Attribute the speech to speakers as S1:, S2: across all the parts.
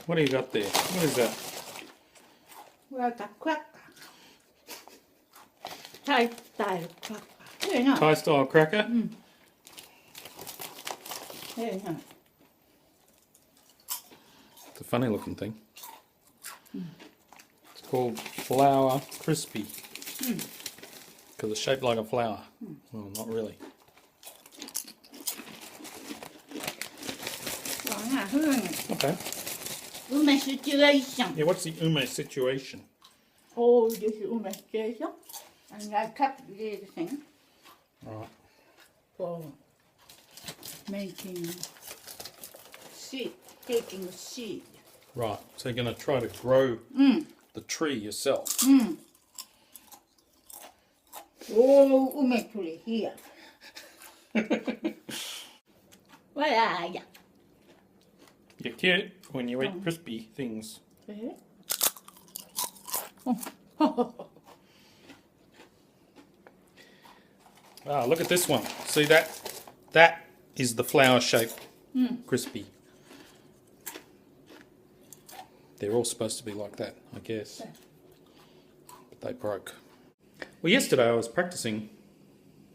S1: What do you got there? What is that?
S2: Well, the cracker. Thai style cracker. Here, no.
S1: Thai style cracker?
S2: Here, no.
S1: It's a funny looking thing. It's called Flour Crispy. Because it's shaped like a flower. Well, not really. Okay.
S2: Ume situation.
S1: Yeah, what's the ume situation?
S2: Oh, this is ume situation. And I cut this thing
S1: Right.
S2: for making seed, taking seed.
S1: Right. So you're going to try to grow the tree yourself.
S2: Oh, ume tree here. Where are you?
S1: You're cute when you eat crispy things. Ah, look at this one. See that? That is the flower shape crispy. They're all supposed to be like that, I guess. But they broke. Well, yesterday I was practicing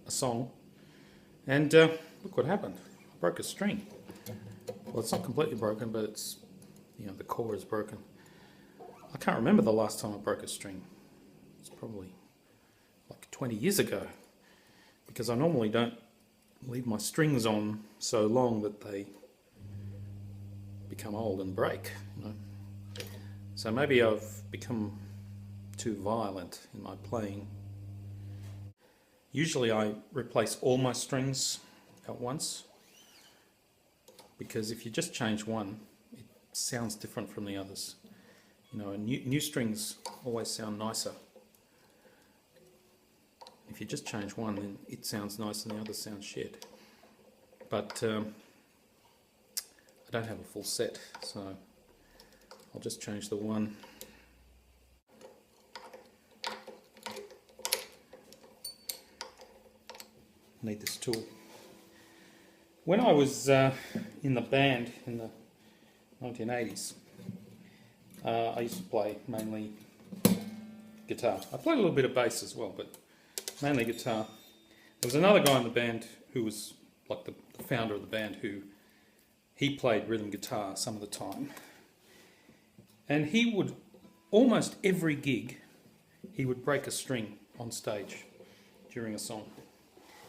S1: a song, and look what happened. I broke a string. Well, it's not completely broken, but it's, the core is broken. I can't remember the last time I broke a string. It's probably like 20 years ago, because I normally don't leave my strings on so long that they become old and break. So maybe I've become too violent in my playing. Usually I replace all my strings at once, because if you just change one, it sounds different from the others. New strings always sound nicer. If you just change one, then it sounds nice and the others sound shit. But I don't have a full set, so I'll just change the one. Need this tool. When I was in the band in the 1980s, I used to play mainly guitar. I played a little bit of bass as well, but mainly guitar. There was another guy in the band who was like the founder of the band, he played rhythm guitar some of the time. And he would, almost every gig, he would break a string on stage during a song.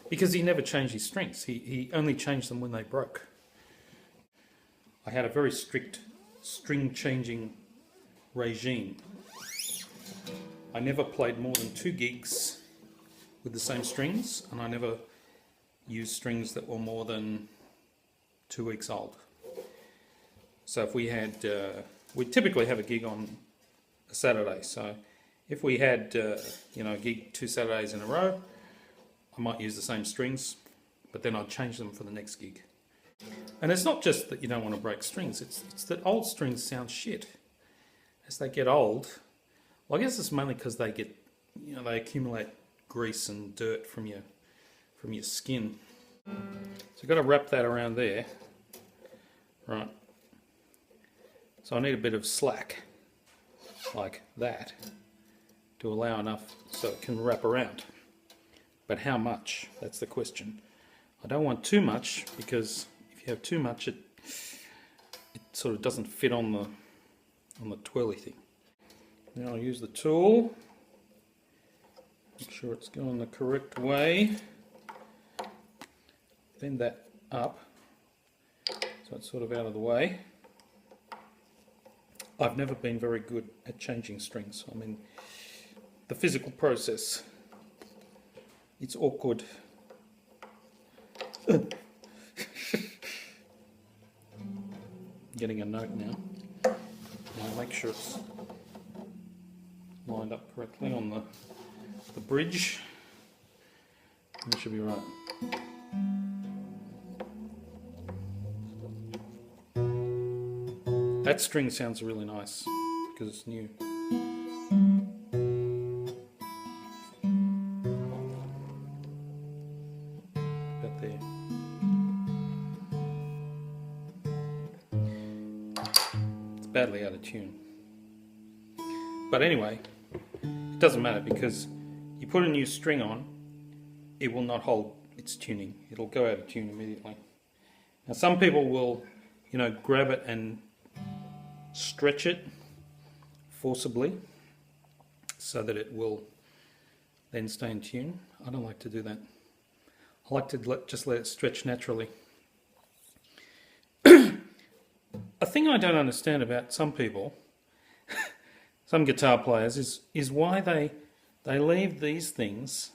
S1: Because he never changed his strings. He only changed them when they broke. I had a very strict string changing regime. I never played more than 2 gigs with the same strings, and I never used strings that were more than 2 weeks old. So if we had, we'd typically have a gig on a Saturday. So if we had, a gig 2 Saturdays in a row, I might use the same strings, but then I'd change them for the next gig. And it's not just that you don't want to break strings, it's that old strings sound shit. As they get old, well, I guess it's mainly because they get, they accumulate grease and dirt from your skin. So you've got to wrap that around there. Right. So I need a bit of slack, like that, to allow enough so it can wrap around. But how much? That's the question. I don't want too much, because if you have too much, it sort of doesn't fit on the twirly thing. Now I'll use the tool. Make sure it's going the correct way. Bend that up so it's sort of out of the way. I've never been very good at changing strings. I mean, the physical process, it's awkward. Getting a note now. Now make sure it's lined up correctly on the bridge. That should be right. That string sounds really nice because it's new. About there. It's badly out of tune. But anyway, it doesn't matter because you put a new string on, it will not hold its tuning. It'll go out of tune immediately. Now some people will, grab it and stretch it forcibly so that it will then stay in tune. I don't like to do that. I like to just let it stretch naturally. A thing I don't understand about some people, some guitar players, is why they leave these things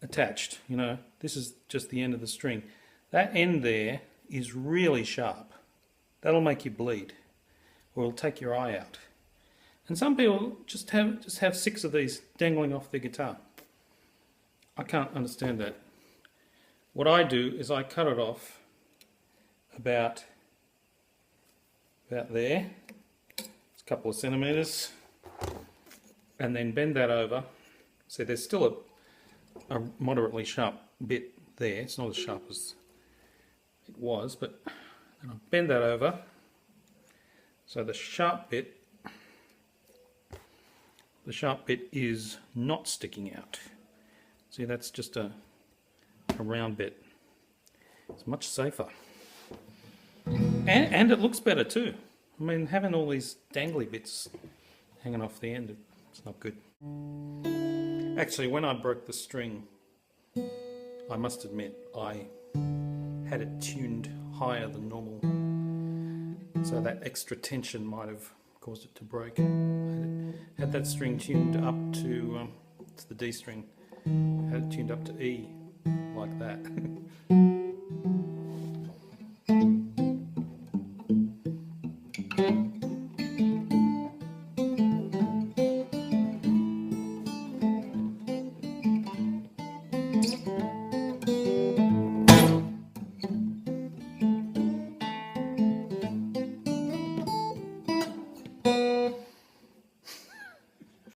S1: attached. This is just the end of the string. That end there is really sharp. That'll make you bleed, or it'll take your eye out. And some people just have 6 of these dangling off their guitar. I can't understand that. What I do is I cut it off about there. It's a couple of centimeters, and then bend that over. So there's still a moderately sharp bit there. It's not as sharp as it was, but then I bend that over so the sharp bit is not sticking out. See, that's just a round bit. It's much safer. And it looks better too. I mean, having all these dangly bits hanging off the end, it's not good. Actually, when I broke the string, I must admit, I had it tuned higher than normal. So that extra tension might have caused it to break. I had that string tuned up to the D string. I had it tuned up to E, like that.